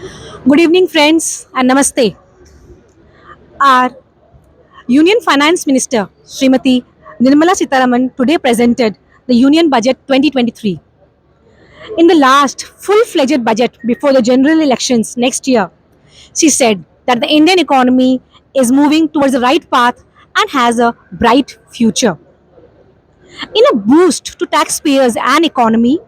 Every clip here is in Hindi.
Good evening, friends, and namaste. Our Union Finance Minister, Srimati Nirmala Sitharaman, today presented the Union Budget 2023. In the last full fledged budget before the general elections next year, she said that the Indian economy is moving towards the right path and has a bright future. In a boost to taxpayers and economy,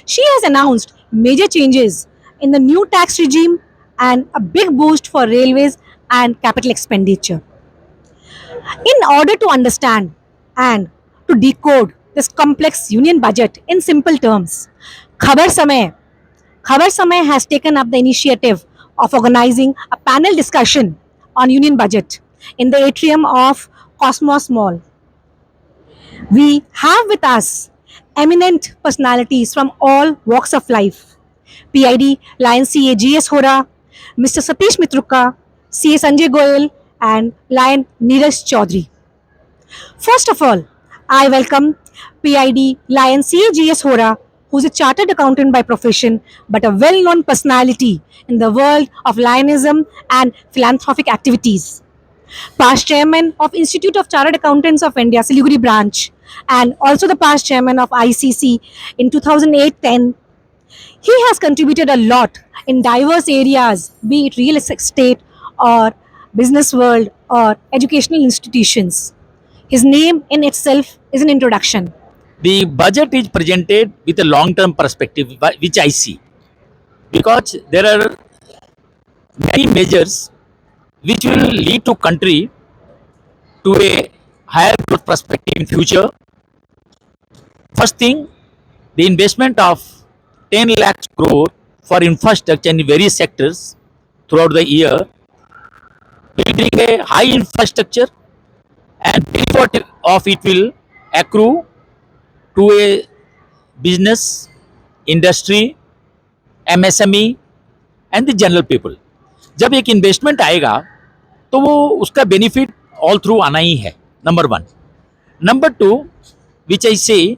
she has announced major changes in the new tax regime and a big boost for railways and capital expenditure. In order to understand and to decode this complex union budget in simple terms, Khabar Samay, Khabar Samay has taken up the initiative of organizing a panel discussion on union budget in the atrium of Cosmos Mall. We have with us eminent personalities from all walks of life. PID Lion CA GS Hora, Mr. Satish Mitruka, CA Sanjay Goyal, and Lion Neeraj Chaudhary. First of all, I welcome PID Lion CA GS Hora, who is a chartered accountant by profession but a well known personality in the world of lionism and philanthropic activities. Past chairman of Institute of Chartered Accountants of India, Siliguri branch, and also the past chairman of ICC in 2008-10. He has contributed a lot in diverse areas, be it real estate or business world or educational institutions. His name in itself is an introduction. The budget is presented with a long-term perspective, which I see, because there are many measures which will lead to country to a higher growth perspective in future. First thing, the investment of 10 lakhs crore for infrastructure in various sectors throughout the year will bring a high infrastructure, and benefit of it will accrue to a business, industry, MSME and the general people. जब एक इन्वेस्टमेंट आएगा तो वो उसका बेनिफिट ऑल थ्रू आना ही है, number one. Number two, which I see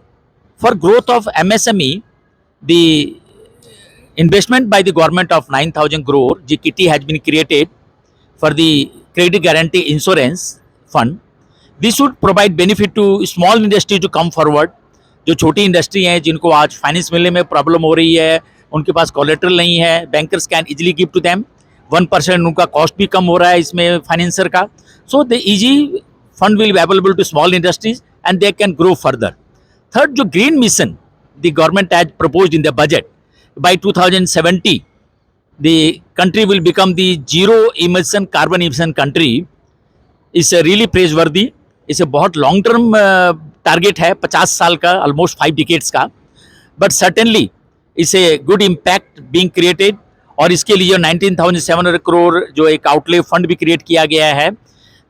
for growth of MSME, the investment by the government of 9,000 crore, जी kitty has been created for the credit guarantee insurance fund. This should provide benefit to small industry to come forward. जो छोटी इंडस्ट्री हैं जिनको आज फाइनेंस मिलने में प्रॉब्लम हो रही है, उनके पास कोलेटरल नहीं है, bankers can easily give to them. 1% उनका कॉस्ट भी कम हो रहा है इसमें फाइनेंसर का. So the easy fund will be available to small industries and they can grow further. Third, जो green mission the government has proposed in the budget, by 2070 the country will become the zero emission carbon emission country. Is really praiseworthy. इसे बहुत लॉन्ग टर्म टारगेट है, 50 साल का, ऑलमोस्ट 5 डिकेड्स का, बट सर्टेनली इसे गुड इम्पैक्ट बीइंग क्रिएटेड. और इसके लिए 19,700 crore जो एक आउटले फंड भी क्रिएट किया गया है.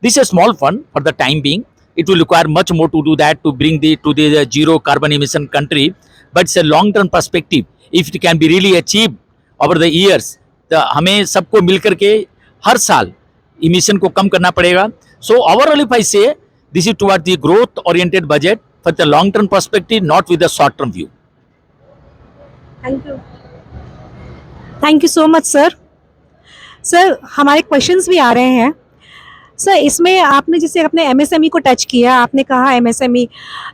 This a small fund for the time being. It will require much more to do that to bring to the zero carbon emission country, but it's a long term perspective. If it can be really achieve over the years, तो हमें सबको मिलकर के हर साल इमिशन को कम करना पड़ेगा. सो ओवरऑल इफ आई से, this is toward the growth oriented budget for the long term perspective, not with the short term view. Thank you. Thank you so much, sir. Sir, हमारे क्वेश्चंस भी आ रहे हैं. सर, इसमें आपने जैसे अपने MSME को टच किया, आपने कहा MSME.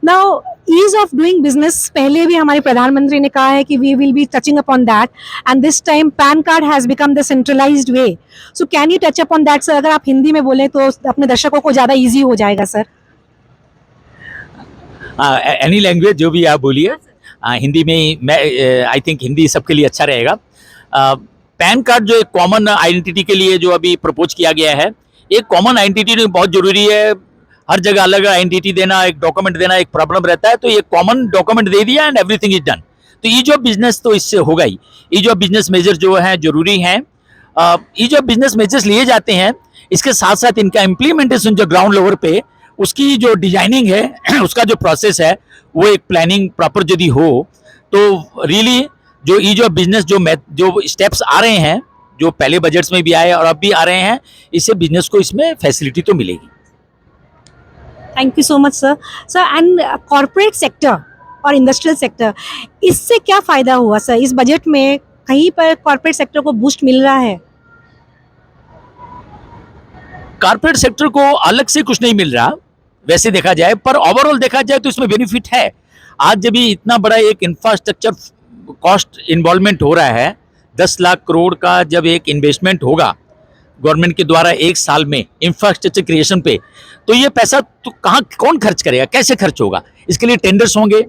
Now ease of doing business, पहले भी हमारे प्रधानमंत्री ने कहा है कि we will be touching upon that, and this time PAN card has become the centralised way. So can you touch upon that sir? अगर आप हिंदी में बोलें तो अपने दर्शकों को ज़्यादा ईजी हो जाएगा सर. एनी लैंग्वेज जो भी आप बोलिए. हिंदी में मैं आई थिंक हिंदी सबके लिए अच्छा रहेगा. पैन कार्ड जो एक कॉमन आइडेंटिटी के लिए जो अभी प्रपोज किया गया है, एक कॉमन आइडेंटिटी बहुत जरूरी है. हर जगह अलग आइडेंटिटी देना, एक डॉक्यूमेंट देना एक प्रॉब्लम रहता है, तो ये कॉमन डॉक्यूमेंट दे दिया एंड एवरीथिंग इज डन. तो ईज ऑफ बिजनेस तो इससे होगा ही. ईज ऑफ बिजनेस मेजर जो है जरूरी हैं. ईज ऑफ बिजनेस मेजर्स लिए जाते हैं, इसके साथ साथ इनका इम्प्लीमेंटेशन जो ग्राउंड लेवल पे उसकी जो डिजाइनिंग है उसका जो प्रोसेस है वो एक प्लानिंग प्रॉपर यदि हो तो रियली जो ईज ऑफ बिजनेस जो स्टेप्स आ रहे हैं, जो पहले बजट्स में भी आए और अब भी आ रहे हैं, इससे बिजनेस को इसमें फैसिलिटी तो मिलेगी. Thank you so much sir. Sir, and corporate sector और इंडस्ट्रियल सेक्टर, इससे क्या फ़ायदा हुआ सर? इस बजट में कहीं पर कॉर्पोरेट सेक्टर को बूस्ट मिल रहा है? कारपोरेट सेक्टर को अलग से कुछ नहीं मिल रहा वैसे देखा जाए, पर ओवरऑल देखा जाए तो इसमें बेनिफिट है। आज जब ये इतना बड़ा एक इंफ्रास्ट्रक्चर कॉस्ट इन्वॉल्वमेंट हो रहा है, 10 लाख करोड़ का जब एक इन्वेस्टमेंट होगा गवर्नमेंट के द्वारा एक साल में इंफ्रास्ट्रक्चर क्रिएशन पे, तो ये पैसा तो कहाँ कौन खर्च करेगा, कैसे खर्च होगा? इसके लिए टेंडर्स होंगे,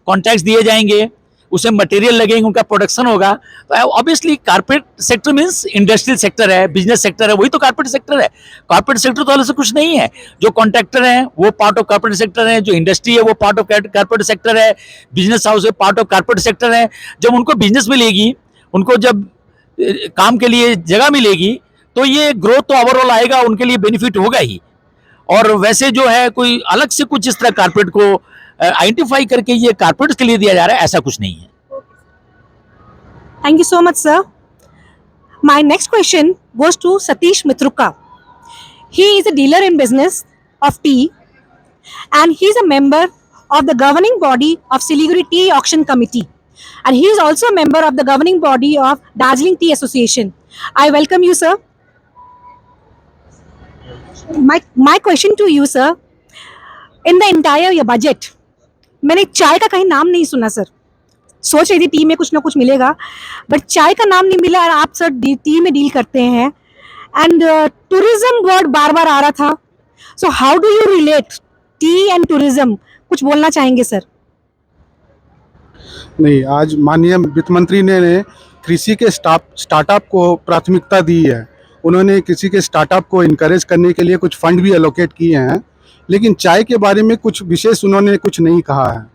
कॉन्ट्रैक्ट्स दिए जाएंगे, उसे मटेरियल लगेंगे, उनका प्रोडक्शन होगा। तो obviously corporate sector means industrial sector है, बिजनेस सेक्टर है, वही तो कारपोरेट सेक्टर है। कारपोरेट सेक्टर तो अलग से कुछ नहीं है। जो कॉन्ट्रैक्टर हैं वो पार्ट ऑफ कारपोरेट सेक्टर है, जो इंडस्ट्री है वो पार्ट ऑफ कारपोरेट सेक्टर है, बिजनेस हाउस है पार्ट ऑफ कारपोरेट सेक्टर है। जब उनको बिजनेस मिलेगी, उनको जब काम के लिए जगह मिलेगी, तो ये ग्रोथ तो ओवरऑल आएगा, उनके लिए बेनिफिट होगा ही। और वैसे जो है कोई अलग से कुछ इस तरह कारपोरेट को आइडेंटिफाई करके ये कारपोरेट के लिए दिया जा रहा है, ऐसा कुछ नहीं है। Thank you so much, sir. My next question goes to Satish Mitruka. He is a dealer in business of tea, and he is a member of the governing body of Siliguri Tea Auction Committee, and he is also a member of the governing body of Darjeeling Tea Association. I welcome you, sir. My question to you, sir. In the entire budget, मैंने चाय का कहीं नाम नहीं सुना, सर। सोच रही थी टी में कुछ ना कुछ मिलेगा, बट चाय का नाम नहीं मिला। और आप सर टी में डील करते हैं, एंड टूरिज्म वर्ड बार बार आ रहा था। So how do you relate T and tourism? कुछ बोलना चाहेंगे सर? नहीं, आज माननीय वित्त मंत्री ने कृषि के स्टार्टअप को प्राथमिकता दी है। उन्होंने कृषि के स्टार्टअप को इनकरेज करने के लिए कुछ फंड भी एलोकेट किए हैं, लेकिन चाय के बारे में कुछ विशेष उन्होंने कुछ नहीं कहा है।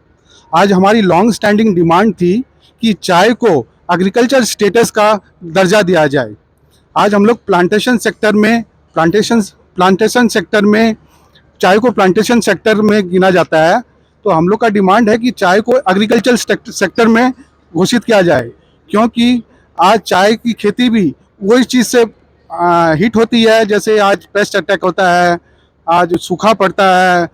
आज हमारी लॉन्ग स्टैंडिंग डिमांड थी कि चाय को एग्रीकल्चर स्टेटस का दर्जा दिया जाए। आज हम लोग प्लांटेशन सेक्टर में चाय को प्लांटेशन सेक्टर में गिना जाता है, तो हम लोग का डिमांड है कि चाय को एग्रीकल्चर सेक्टर में घोषित किया जाए, क्योंकि आज चाय की खेती भी वही चीज़ से हिट होती है। जैसे आज पेस्ट अटैक होता है, आज सूखा पड़ता है,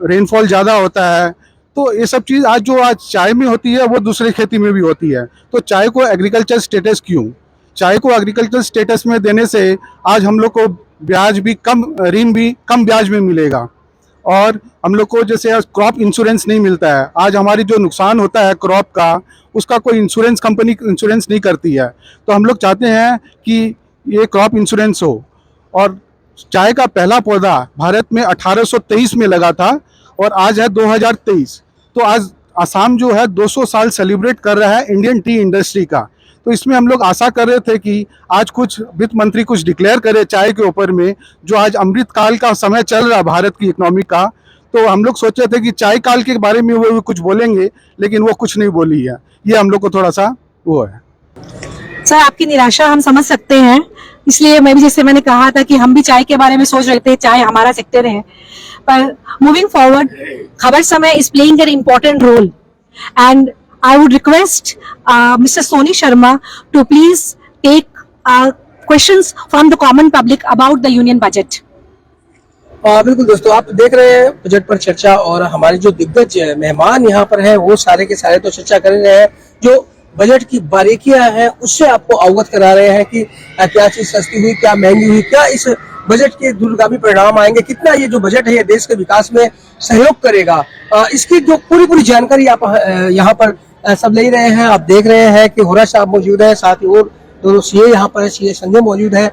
रेनफॉल ज़्यादा होता है, तो ये सब चीज़ आज चाय में होती है वो दूसरे खेती में भी होती है। तो चाय को एग्रीकल्चर स्टेटस क्यों? चाय को एग्रीकल्चर स्टेटस में देने से आज हम लोग को ब्याज भी कम, ऋण भी कम ब्याज में मिलेगा, और हम लोग को जैसे आज क्रॉप इंश्योरेंस नहीं मिलता है। आज हमारी जो नुकसान होता है क्रॉप का, उसका कोई इंश्योरेंस कंपनी इंश्योरेंस नहीं करती है। तो हम लोग चाहते हैं कि ये क्रॉप इंश्योरेंस हो। और चाय का पहला पौधा भारत में 1823 में लगा था, और आज है 2023। तो आज असम जो है 200 साल सेलिब्रेट कर रहा है इंडियन टी इंडस्ट्री का। तो इसमें हम लोग आशा कर रहे थे कि आज कुछ वित्त मंत्री कुछ डिक्लेयर करे चाय के ऊपर में, जो आज अमृत काल का समय चल रहा है भारत की इकोनॉमी का। तो हम लोग सोचे थे कि चाय काल के बारे में वो कुछ बोलेंगे, लेकिन वो कुछ नहीं बोली है। ये हम लोग को थोड़ा सा वो है। सर, आपकी निराशा हम समझ सकते हैं, इसलिए मैं भी, जैसे मैंने कहा था कि हम भी चाय के बारे में सोच रहे थे, चाय हमारा सेक्टर है। पर moving forward, Khabar Samay is playing an important role, and I would request Mr. Soni Sharma to please take questions from the common public about the union budget. बिल्कुल दोस्तों, आप देख रहे हैं बजट पर चर्चा, और हमारे जो दिग्गज मेहमान यहाँ पर हैं वो सारे के सारे तो चर्चा कर रहे हैं। जो बजट की बारीकियां हैं उससे आपको अवगत करा रहे हैं कि क्या चीज सस्ती हुई, क्या महंगी हुई, क्या इस बजट के दूरगामी परिणाम आएंगे, कितना ये जो बजट है ये देश के विकास में सहयोग करेगा। इसकी जो पूरी जानकारी आप यहाँ पर सब ले रहे हैं। आप देख रहे हैं कि होरा साहब मौजूद है, साथ ही और दोनों सीए यहाँ पर है, सीए संजय मौजूद है।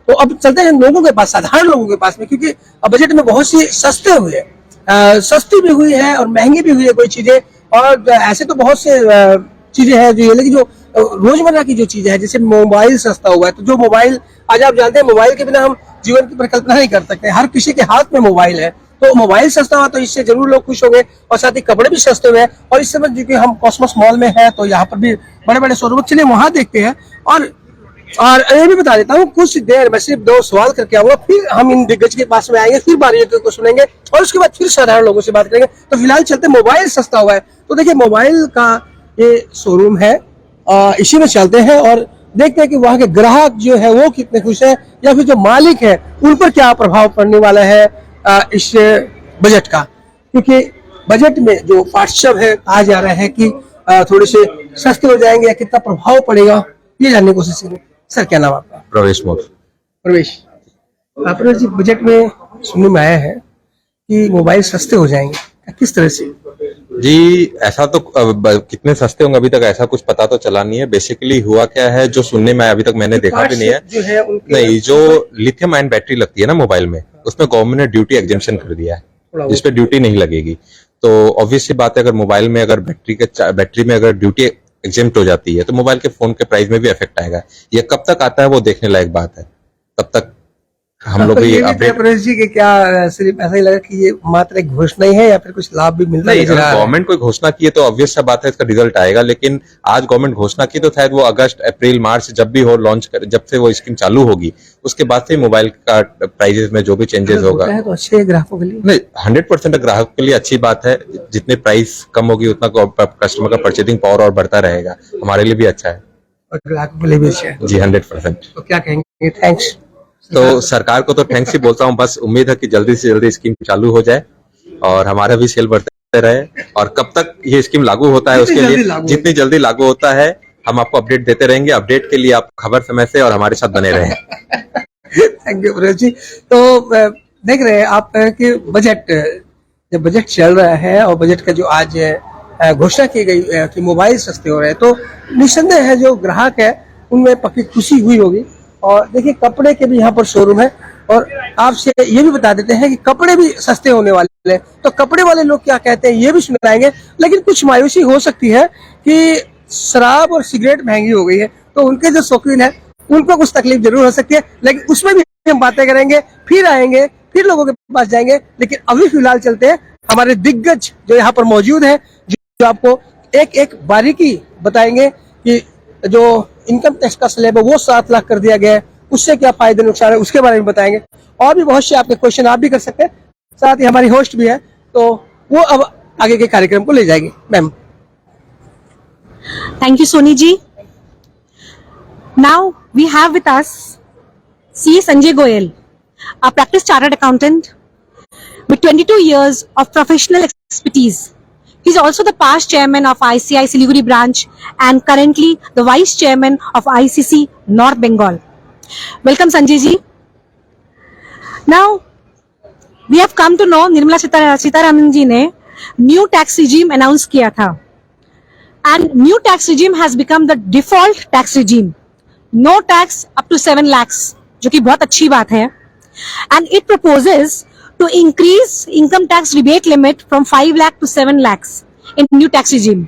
तो अब चलते हैं लोगों के पास, साधारण लोगों के पास में, क्योंकि बजट में बहुत सी सस्ते हुए, सस्ती भी हुई है और महंगी भी हुई है कोई चीजें। और ऐसे तो बहुत से चीजें हैं जो ये, लेकिन जो रोजमर्रा की जो चीजें है, जैसे मोबाइल सस्ता हुआ है। तो जो मोबाइल, आज आप जानते हैं मोबाइल के बिना हम जीवन की परिकल्पना नहीं कर सकते। हर किसी के हाथ में मोबाइल है, तो मोबाइल सस्ता हुआ तो इससे जरूर लोग खुश होंगे। और साथ ही कपड़े भी सस्ते हुए हैं। और इस समय क्योंकि हम कॉस्मोस मॉल में है, तो यहाँ पर भी बड़े बड़े शोरूम, चलिए वहां देखते हैं। और ये भी बता देता हूँ, कुछ देर मैं सिर्फ 2 सवाल करके आऊंगा, फिर हम इन दिग्गज के पास में आएंगे, फिर बारियों को सुनेंगे, और उसके बाद फिर साधारण लोगों से बात करेंगे। तो फिलहाल चलते, मोबाइल सस्ता हुआ है तो देखिए मोबाइल का ये शोरूम है, इसी में चलते हैं और देखते हैं कि वहाँ के ग्राहक जो है वो कितने खुश है, या फिर जो मालिक है उन पर क्या प्रभाव पड़ने वाला है इस बजट का। क्योंकि बजट में जो पाठ्यक्रम है, कहा जा रहा है कि थोड़े से सस्ते हो जाएंगे या कितना प्रभाव पड़ेगा, ये जानने की कोशिश करेंगे। सर, क्या नाम है आपका? प्रवेश मोर। प्रवेश, प्रवेश जी, बजट में सुनने में आया है कि मोबाइल सस्ते हो जाएंगे, किस तरह से? जी, ऐसा तो कितने सस्ते होंगे अभी तक ऐसा कुछ पता तो चला नहीं है। बेसिकली हुआ क्या है, जो सुनने में आया, अभी तक मैंने देखा भी नहीं है। जो है नहीं, जो लिथियम आयन बैटरी लगती है ना मोबाइल में, उसमें गवर्नमेंट ने ड्यूटी एग्जेम्पशन कर दिया है, जिसपे ड्यूटी नहीं लगेगी। तो ऑब्वियसली बात है, अगर मोबाइल में अगर बैटरी में अगर ड्यूटी एग्जेम्प्ट हो जाती है तो मोबाइल के फोन के प्राइस में भी इफेक्ट आएगा। ये कब तक आता है वो देखने लायक बात है, तब तक हम लोग भी अपडेट। प्रवेश जी के क्या सिर्फ ऐसा ही लगा कि ये मात्र एक घोषणा ही है या फिर कुछ लाभ भी मिलता है? नहीं, अगर गवर्नमेंट कोई घोषणा की है तो ऑब्वियस सा बात है इसका रिजल्ट आएगा। लेकिन आज गवर्नमेंट घोषणा की तो शायद वो अगस्त, अप्रैल, मार्च जब भी हो लॉन्च कर, जब से वो स्कीम चालू होगी उसके बाद से मोबाइल का प्राइजेस में जो भी चेंजेस होगा तो अच्छे ग्राहकों के लिए। नहीं, 100% ग्राहक के लिए अच्छी बात है। जितने प्राइस कम होगी उतना कस्टमर का परचेजिंग पावर और बढ़ता रहेगा, हमारे लिए भी अच्छा है और ग्राहकों के लिए भी अच्छा है जी। 100%। तो क्या कहेंगे? थैंक्स। तो सरकार को तो थैंक्स ही बोलता हूँ। बस उम्मीद है कि जल्दी से जल्दी स्कीम चालू हो जाए और हमारा भी सेल बढ़ते रहे। और कब तक ये स्कीम लागू होता है उसके लिए, जितनी जल्दी लागू होता है हम आपको अपडेट देते रहेंगे। अपडेट के लिए आप खबर समय से और हमारे साथ बने रहें। थैंक यू प्रवेश जी। तो देख रहे हैं आप कि जब बजट चल रहा है और बजट का जो आज घोषणा की गई कि मोबाइल सस्ते हो रहे हैं, तो निस्संदेह है जो ग्राहक है उनमें पक्की खुशी हुई होगी। और देखिए, कपड़े के भी यहाँ पर शोरूम है और आपसे ये भी बता देते हैं कि कपड़े भी सस्ते होने वाले हैं। तो कपड़े वाले लोग क्या कहते हैं ये भी सुनाएंगे। लेकिन कुछ मायूसी हो सकती है कि शराब और सिगरेट महंगी हो गई है, तो उनके जो शौकीन है उनको कुछ तकलीफ जरूर हो सकती है। लेकिन उसमें भी हम बातें करेंगे, फिर आएंगे, फिर लोगों के पास जाएंगे। लेकिन अभी फिलहाल चलते हैं, हमारे दिग्गज जो यहाँ पर मौजूद है, जो आपको एक एक बारीकी बताएंगे कि जो इनकम टैक्स का स्लैब है वो 7 लाख कर दिया गया है, उससे क्या फायदे नुकसान है उसके बारे में बताएंगे। और भी बहुत से आपके क्वेश्चन आप भी कर सकते हैं। साथ ही हमारी होस्ट भी है, तो वो अब आगे के कार्यक्रम को ले जाएगी। Ma'am, Thank you, Soni ji. Now we have with us C. Sanjay Goyal, a practiced chartered accountant with 22 years of professional expertise. He is also the past chairman of ICI Siliguri branch and currently the vice chairman of ICC North Bengal. Welcome, Sanjay ji. Now we have come to know Nirmala Sitharaman ji ने new tax regime announce किया था. And new tax regime has become the default tax regime. No tax up to 7 lakhs, जो कि बहुत अच्छी बात है. And it proposes to increase income tax rebate limit from 5 lakh to 7 lakhs in new tax regime.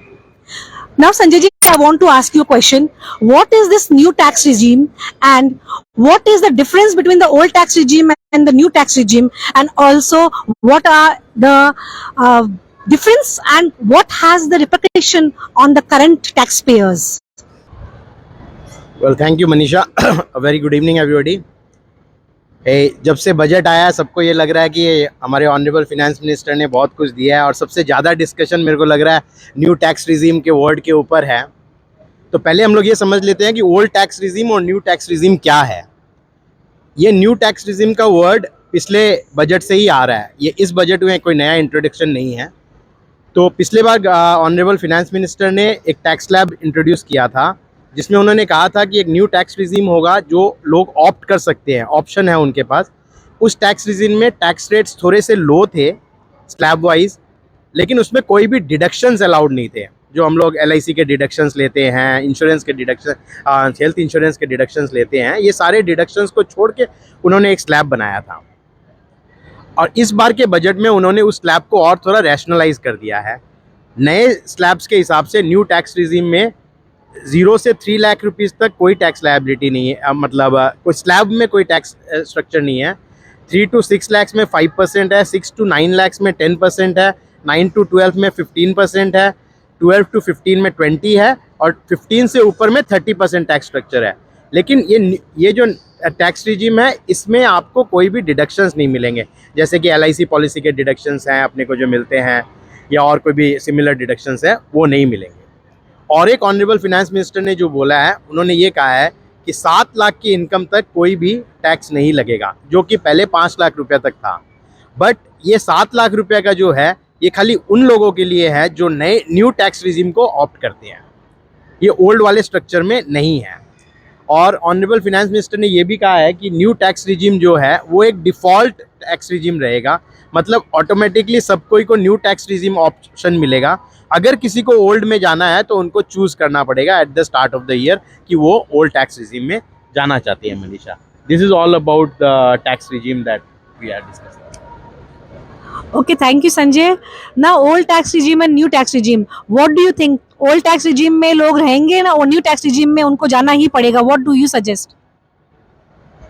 Now, Sanjay ji, I want to ask you a question. What is this new tax regime and what is the difference between the old tax regime and the new tax regime? And also, what are the difference and what has the repercussion on the current taxpayers? Well, thank you, Manisha. A very good evening, everybody. जब से बजट आया सबको ये लग रहा है कि हमारे ऑनरेबल फिनेंस मिनिस्टर ने बहुत कुछ दिया है और सबसे ज़्यादा डिस्कशन मेरे को लग रहा है न्यू टैक्स रिजीम के वर्ड के ऊपर है। तो पहले हम लोग ये समझ लेते हैं कि ओल्ड टैक्स रिजीम और न्यू टैक्स रिजीम क्या है। ये न्यू टैक्स रिजीम का वर्ड पिछले बजट से ही आ रहा है, ये इस बजट में कोई नया इंट्रोडक्शन नहीं है। तो पिछले बार ऑनरेबल फिनेंस मिनिस्टर ने एक टैक्स स्लैब इंट्रोड्यूस किया था जिसमें उन्होंने कहा था कि एक न्यू टैक्स रिजीम होगा जो लोग ऑप्ट कर सकते हैं, ऑप्शन है उनके पास। उस टैक्स रिजीम में टैक्स रेट्स थोड़े से लो थे स्लैब वाइज, लेकिन उसमें कोई भी डिडक्शंस अलाउड नहीं थे। जो हम लोग LIC के डिडक्शंस लेते हैं, इंश्योरेंस के डिडक्शन, हेल्थ इंश्योरेंस के डिडक्शंस लेते हैं, ये सारे डिडक्शंस को छोड़ के उन्होंने एक स्लैब बनाया था। और इस बार के बजट में उन्होंने उस स्लैब को और थोड़ा रैशनलाइज कर दिया है। नए स्लैब्स के हिसाब से न्यू टैक्स रिजीम में 0 से 3 लाख रुपीज़ तक कोई टैक्स लायबिलिटी नहीं है, मतलब कोई स्लैब में कोई टैक्स स्ट्रक्चर नहीं है। 3 to 6 लाख में 5% है, 6 to 9 लाख में 10% है, 9 to 12 में 15% है, 12 to 15 में 20 है और 15 से ऊपर में 30% टैक्स स्ट्रक्चर है। लेकिन ये जो टैक्स रिजीम है इसमें आपको कोई भी डिडक्शंस नहीं मिलेंगे, जैसे कि LIC पॉलिसी के डिडक्शंस हैं अपने को जो मिलते हैं या और कोई भी सिमिलर डिडक्शंस है वो नहीं मिलेंगे। और एक ऑनरेबल फिनेंस मिनिस्टर ने जो बोला है, उन्होंने ये कहा है कि 7 लाख की इनकम तक कोई भी टैक्स नहीं लगेगा, जो कि पहले 5 लाख रुपये तक था। बट ये 7 लाख रुपये का जो है ये खाली उन लोगों के लिए है जो नए न्यू टैक्स रिजीम को ऑप्ट करते हैं, ये ओल्ड वाले स्ट्रक्चर में नहीं है। और ऑनरेबल फाइनेंस मिनिस्टर ने ये भी कहा है कि न्यू टैक्स रिजीम जो है वो एक डिफ़ॉल्ट टैक्स रिजीम रहेगा, मतलब ऑटोमेटिकली सब कोई को न्यू टैक्स रिजीम ऑप्शन मिलेगा। अगर किसी को ओल्ड में जाना है तो उनको चूज़ करना पड़ेगा at the start of the year कि वो ओल्ड टैक्स रिजीम में जाना चाहते हैं। Manisha, this is all about the tax regime that we are discussing. Okay, thank you, Sanjay. Now, old tax regime and new tax regime. What do you think? Old tax regime में लोग रहेंगे ना, और new tax regime में उनको जाना ही पड़ेगा? What do you suggest?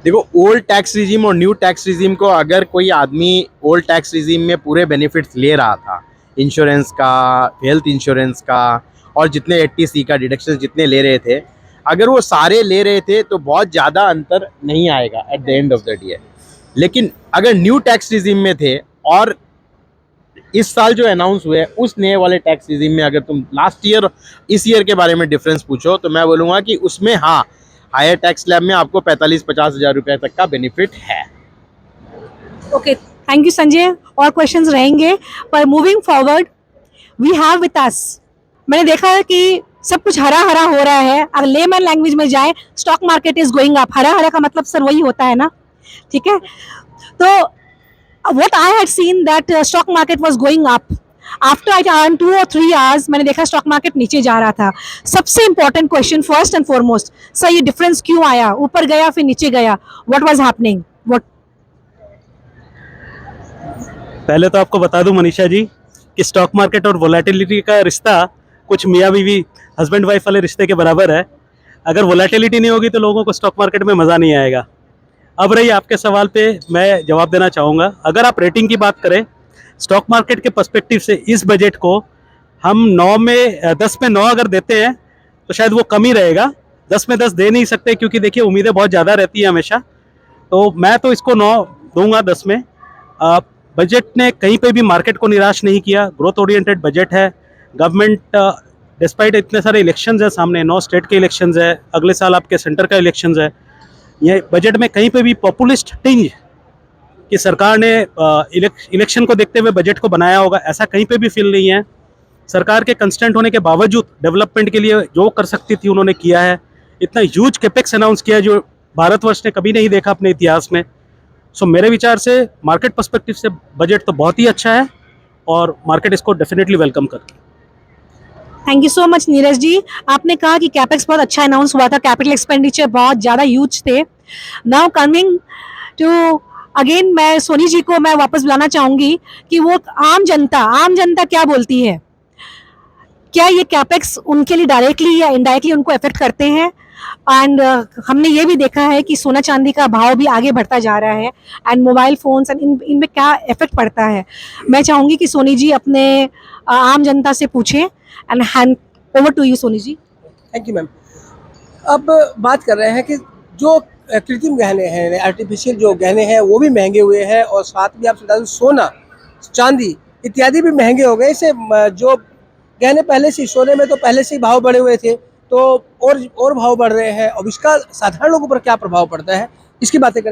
देखो, ओल्ड टैक्स रिजीम और न्यू टैक्स रिजीम को अगर कोई आदमी ओल्ड टैक्स रिजीम में पूरे बेनिफिट्स ले रहा था, इंश्योरेंस का, हेल्थ इंश्योरेंस का और जितने 80C का डिडक्शन जितने ले रहे थे, अगर वो सारे ले रहे थे तो बहुत ज़्यादा अंतर नहीं आएगा at the end of the day. लेकिन अगर न्यू टैक्स रिजीम में थे और इस साल जो अनाउंस हुए उस नए वाले टैक्स रिजीम में अगर तुम लास्ट ईयर इस ईयर के बारे में डिफरेंस पूछो तो मैं बोलूँगा कि उसमें हाँ, हायर टैक्स स्लैब में आपको 45-50 हज़ार रुपये तक का बेनिफिट है। Okay, thank you, Sanjay. और क्वेश्चंस रहेंगे, पर moving forward we have with us, मैंने देखा है कि सब कुछ हरा हरा हो रहा है। अगर लेमैन लैंग्वेज में जाए, stock market is going up. हरा हरा का मतलब सर वही होता है ना, ठीक है? तो what I had seen that stock market was going up. After I earned 2 or 3 hours, मैंने देखा स्टॉक मार्केट नीचे जा रहा था। सबसे important question first and foremost, sir ये डिफरेंस क्यों आया? ऊपर गया फिर नीचे गया, व्हाट वाज हैपनिंग? व्हाट पहले तो आपको बता दूं मनीषा जी कि स्टॉक मार्केट और वोलेटिलिटी का रिश्ता कुछ मियाँ बीवी हस्बैंड वाइफ वाले रिश्ते के बराबर है। अगर वोलेटिलिटी नहीं होगी तो लोगों को स्टॉक मार्केट में मज़ा नहीं आएगा। अब रही आपके सवाल पे मैं जवाब देना चाहूँगा। अगर आप रेटिंग की बात करें स्टॉक मार्केट के पर्सपेक्टिव से, इस बजट को हम 10 में 9 अगर देते हैं तो शायद वो कम ही रहेगा। 10 में 10 दे नहीं सकते क्योंकि देखिए उम्मीदें बहुत ज़्यादा रहती हैं हमेशा, तो मैं तो इसको 9 दूंगा 10 में। बजट ने कहीं पे भी मार्केट को निराश नहीं किया, ग्रोथ ओरिएंटेड बजट है। गवर्नमेंट डिस्पाइट इतने सारे इलेक्शंस है सामने, 9 स्टेट के इलेक्शंस है, अगले साल आपके सेंटर का इलेक्शंस है, ये बजट में कहीं पे भी पॉपुलिस्ट टिंज कि सरकार ने इलेक्शन को देखते हुए बजट को बनाया होगा, ऐसा कहीं पे भी फील नहीं है। सरकार के कंस्टेंट होने के बावजूद डेवलपमेंट के लिए जो कर सकती थी उन्होंने किया है। इतना ह्यूज कैपेक्स अनाउंस किया जो भारतवर्ष ने कभी नहीं देखा अपने इतिहास में। सो मेरे विचार से मार्केट पर्सपेक्टिव से बजट तो बहुत ही अच्छा है और मार्केट इसको डेफिनेटली वेलकम करती है। Thank you so much Neeraj ji. आपने कहा कि कैपेक्स बहुत अच्छा अनाउंस हुआ था, कैपिटल एक्सपेंडिचर बहुत ज़्यादा ह्यूज थे। नाउ कमिंग टू अगेन, मैं सोनी जी को मैं वापस बुलाना चाहूँगी कि वो आम जनता क्या बोलती है? क्या ये कैपेक्स उनके लिए डायरेक्टली या इनडायरेक्टली उनको इफेक्ट करते हैं? एंड हमने ये भी देखा है कि सोना चांदी का भाव भी आगे बढ़ता जा रहा है एंड मोबाइल फोन्स एंड इनमें क्या इफेक्ट पड़ता है? मैं चाहूँगी कि सोनी जी अपने आम जनता से पूछें and hand over to you Soni ji. Thank you ma'am. अब बात कर रहे हैं कि जो कृत्रिम गहने हैं, आर्टिफिशियल जो गहने हैं वो भी महंगे हुए हैं और साथ में आप बता दें सोना चांदी इत्यादि भी महंगे हो गए। इससे जो गहने पहले से सोने में तो पहले से ही भाव बढ़े हुए थे तो और भाव बढ़ रहे हैं। अब इसका साधारण लोगों पर क्या प्रभाव पड़ता है, इसकी बातें करेंगे।